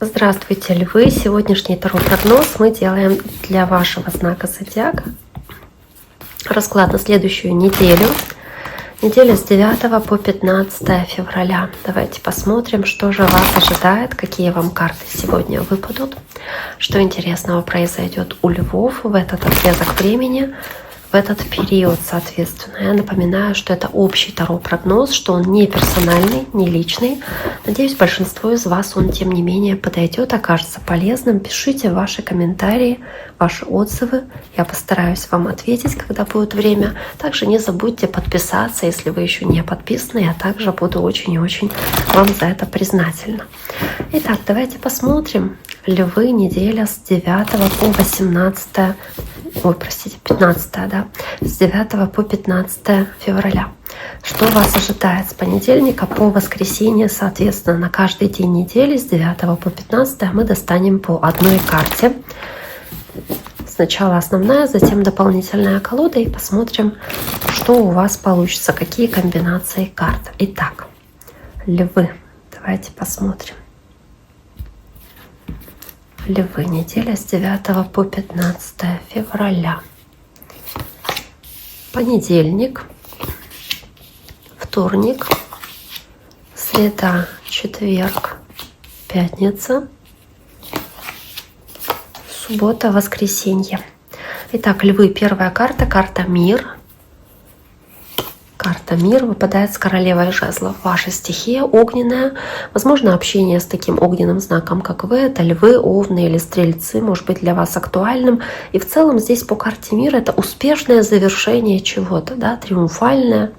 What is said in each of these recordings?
Здравствуйте, львы! Сегодняшний таро-прогноз мы делаем для вашего знака зодиака. Расклад на следующую неделю. Неделя с 9 по 15 февраля. Давайте посмотрим, что же вас ожидает, какие вам карты сегодня выпадут, что интересного произойдет у львов в этот отрезок времени, в этот период, соответственно. Я напоминаю, что это общий таро-прогноз, что он не персональный, не личный. Надеюсь, большинству из вас он, тем не менее, подойдет, окажется полезным. Пишите ваши комментарии, ваши отзывы. Я постараюсь вам ответить, когда будет время. Также не забудьте подписаться, если вы еще не подписаны. Я также буду очень и очень вам за это признательна. Итак, давайте посмотрим. Львы, неделя с 9 по 18, 15, да, с 9 по 15 февраля. Что вас ожидает с понедельника по воскресенье, соответственно, на каждый день недели с 9 по 15 мы достанем по одной карте. Сначала основная, затем дополнительная колода, и посмотрим, что у вас получится, какие комбинации карт. Итак, львы, давайте посмотрим. Львы, неделя с 9 по 15 февраля. Понедельник, вторник, среда, четверг, пятница, суббота, воскресенье. Итак, львы, первая карта, карта «Мир». Карта «Мир» выпадает с королевой жезлов. Ваша стихия огненная. Возможно, общение с таким огненным знаком, как вы. Это львы, овны или стрельцы. Может быть для вас актуальным. И в целом здесь по карте «Мир» это успешное завершение чего-то, да, триумфальное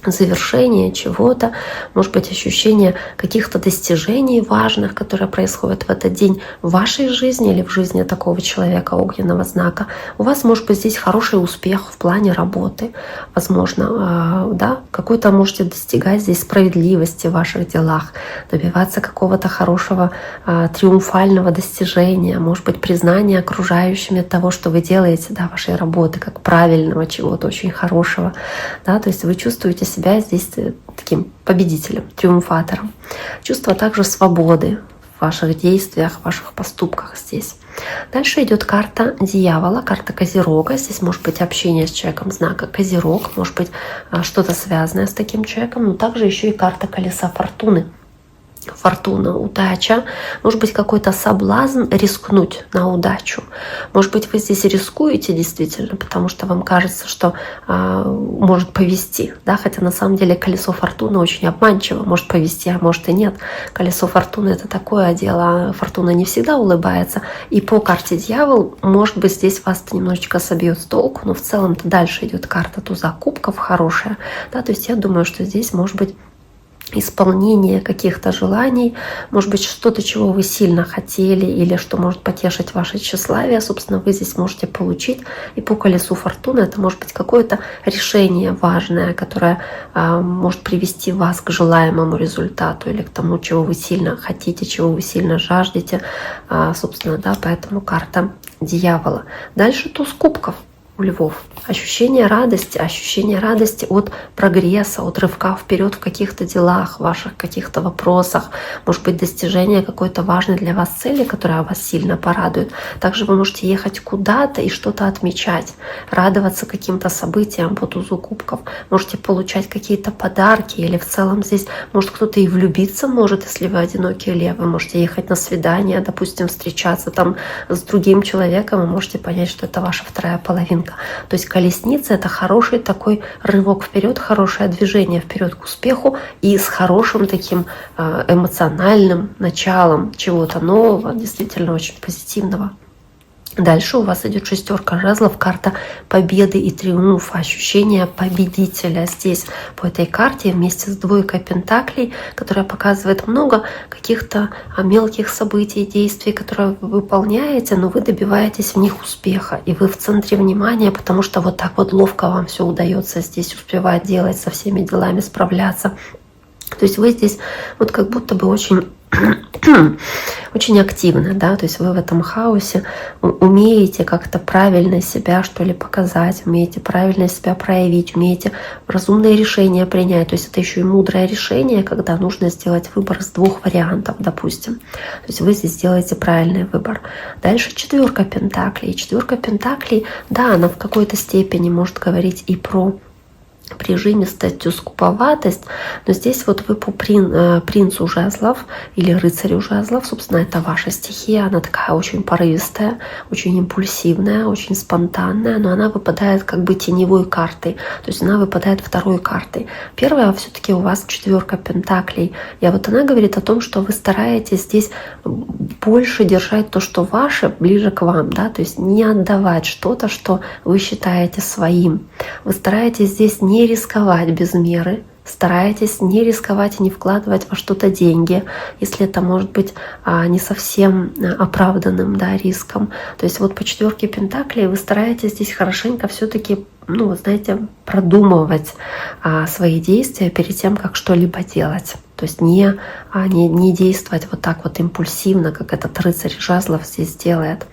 завершение чего-то, может быть ощущение каких-то достижений важных, которые происходят в этот день в вашей жизни или в жизни такого человека огненного знака. У вас может быть здесь хороший успех в плане работы, возможно, да, какой-то можете достигать здесь справедливости в ваших делах, добиваться какого-то хорошего триумфального достижения, может быть признание окружающими того, что вы делаете, да, вашей работы, как правильного чего-то очень хорошего, да, то есть вы чувствуете себя здесь таким победителем, триумфатором. Чувство также свободы в ваших действиях, в ваших поступках здесь. Дальше идет карта дьявола, карта Козерога. Здесь может быть общение с человеком знака Козерог, может быть что-то связанное с таким человеком, но также еще и карта колеса фортуны. Фортуна, удача, может быть какой-то соблазн рискнуть на удачу. Может быть вы здесь рискуете действительно, потому что вам кажется, что может повезти, да, хотя на самом деле колесо фортуны очень обманчиво, может повезти, а может и нет. Колесо фортуны это такое дело, фортуна не всегда улыбается, и по карте дьявол, может быть здесь вас немножечко собьет с толку, но в целом-то дальше идет карта туза кубков хорошая, да, то есть я думаю, что здесь может быть исполнение каких-то желаний, может быть что-то, чего вы сильно хотели или что может потешить ваше тщеславие, собственно, вы здесь можете получить. И по колесу фортуны это может быть какое-то решение важное, которое может привести вас к желаемому результату или к тому, чего вы сильно хотите, чего вы сильно жаждете, собственно, да, поэтому карта дьявола. Дальше туз кубков у львов. Ощущение радости от прогресса, от рывка вперед в каких-то делах, в ваших каких-то вопросах, может быть достижение какой-то важной для вас цели, которая вас сильно порадует. Также вы можете ехать куда-то и что-то отмечать, радоваться каким-то событиям по тузу кубков, можете получать какие-то подарки или в целом здесь может кто-то и влюбиться может, если вы одинокий лев, вы можете ехать на свидание, допустим, встречаться там с другим человеком, и можете понять, что это ваша вторая половинка. То есть колесница — это хороший такой рывок вперед, хорошее движение вперед к успеху и с хорошим таким эмоциональным началом чего-то нового, действительно очень позитивного. Дальше у вас идет шестерка жезлов, карта победы и триумфа, ощущение победителя. Здесь по этой карте вместе с двойкой пентаклей, которая показывает много каких-то мелких событий, действий, которые вы выполняете, но вы добиваетесь в них успеха. И вы в центре внимания, потому что вот так вот ловко вам все удается здесь успевать делать, со всеми делами справляться. То есть вы здесь вот как будто бы очень очень активны, да, то есть вы в этом хаосе умеете как-то правильно себя, что ли, показать, умеете правильно себя проявить, умеете разумные решения принять, то есть это еще и мудрое решение, когда нужно сделать выбор из двух вариантов, допустим, то есть вы здесь сделаете правильный выбор. Дальше четверка пентаклей. Четверка пентаклей, да, она в какой-то степени может говорить и про прижимистость, скуповатость, но здесь вот вы по принцу жезлов или рыцарю жезлов, собственно, это ваша стихия, она такая очень порывистая, очень импульсивная, очень спонтанная, но она выпадает как бы теневой картой, то есть она выпадает второй картой. Первая все-таки у вас четверка пентаклей, и вот она говорит о том, что вы стараетесь здесь больше держать то, что ваше, ближе к вам, да, то есть не отдавать что-то, что вы считаете своим. Вы стараетесь здесь не рисковать без меры, стараетесь не рисковать и не вкладывать во что-то деньги, если это может быть не совсем оправданным, да, риском. То есть вот по четверке пентаклей вы стараетесь здесь хорошенько все-таки, ну, вы знаете, продумывать свои действия перед тем, как что-либо делать. То есть не действовать вот так вот импульсивно, как этот рыцарь жезлов здесь делает.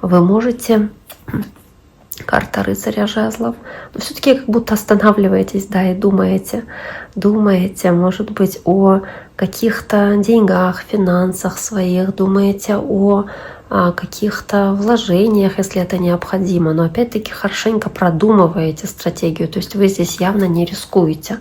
Вы можете... Карта рыцаря жезлов. Но все-таки как будто останавливаетесь, да, и думаете, может быть, о каких-то деньгах, финансах своих, думаете о каких-то вложениях, если это необходимо. Но опять-таки хорошенько продумываете стратегию. То есть вы здесь явно не рискуете.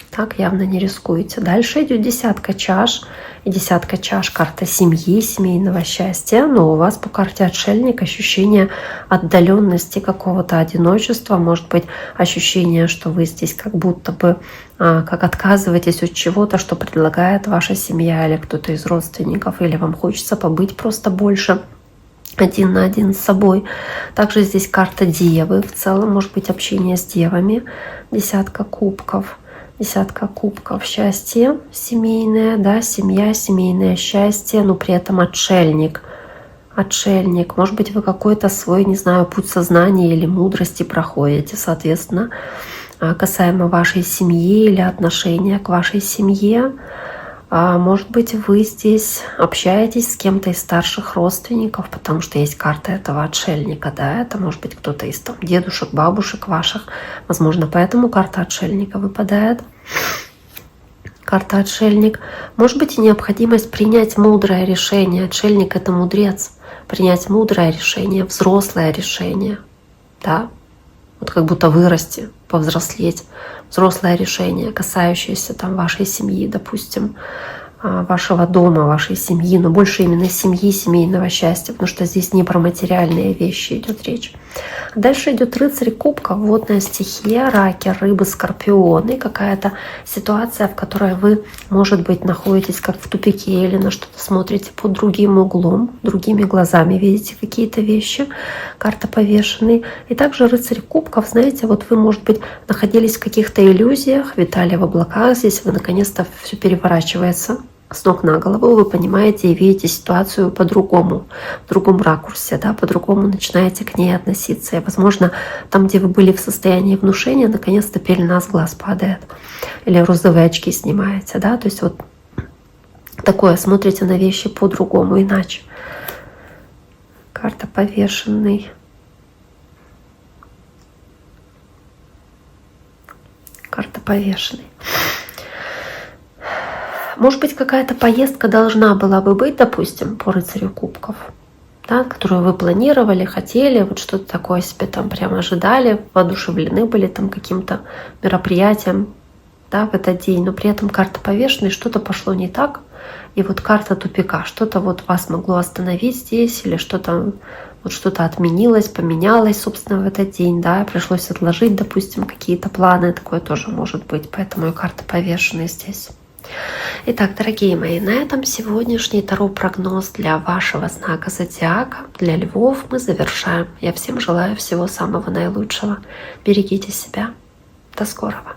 Так, явно не рискуете. Дальше идет десятка чаш. И десятка чаш — карта семьи, семейного счастья. Но у вас по карте отшельник ощущение отдаленности, какого-то одиночества. Может быть, ощущение, что вы здесь как будто бы как отказываетесь от чего-то, что предлагает ваша семья или кто-то из родственников. Или вам хочется побыть просто больше один на один с собой. Также здесь карта девы. В целом, может быть, общение с девами. Десятка кубков. Десятка кубков, счастье семейное, да, семья, семейное счастье, но при этом отшельник. Отшельник. Может быть, вы какой-то свой, не знаю, путь сознания или мудрости проходите, соответственно, касаемо вашей семьи или отношения к вашей семье. Может быть, вы здесь общаетесь с кем-то из старших родственников, потому что есть карта этого отшельника, да, это может быть кто-то из там дедушек, бабушек ваших, возможно, поэтому карта отшельника выпадает. Карта отшельник. Может быть, и необходимость принять мудрое решение. Отшельник — это мудрец. Принять мудрое решение, взрослое решение, да, вот как будто вырасти, повзрослеть. Взрослое решение, касающееся там вашей семьи, допустим, вашего дома, вашей семьи, но больше именно семьи, семейного счастья, потому что здесь не про материальные вещи идет речь. Дальше идет рыцарь кубков, водная стихия, раки, рыбы, скорпионы, какая-то ситуация, в которой вы, может быть, находитесь как в тупике или на что-то смотрите под другим углом, другими глазами видите какие-то вещи. Карта повешенный. И также рыцарь кубков, знаете, вот вы, может быть, находились в каких-то иллюзиях, витали в облаках, здесь вы наконец-то все переворачивается с ног на голову, вы понимаете и видите ситуацию по-другому, в другом ракурсе, да, по-другому начинаете к ней относиться. И, возможно, там, где вы были в состоянии внушения, наконец-то пелена с глаз падает. Или розовые очки снимаете, да, то есть вот такое, смотрите на вещи по-другому, иначе. Карта повешенный. Карта повешенный. Может быть, какая-то поездка должна была бы быть, допустим, по рыцарю кубков, да, которую вы планировали, хотели, вот что-то такое себе там прямо ожидали, воодушевлены были там каким-то мероприятием, да, в этот день, но при этом карта повешенная, что-то пошло не так, и вот карта тупика, что-то вот вас могло остановить здесь, или что-то вот что-то отменилось, поменялось, собственно, в этот день, да, пришлось отложить, допустим, какие-то планы, такое тоже может быть, поэтому и карта повешенная здесь. Итак, дорогие мои, на этом сегодняшний таро-прогноз для вашего знака зодиака, для львов, мы завершаем. Я всем желаю всего самого наилучшего. Берегите себя. До скорого.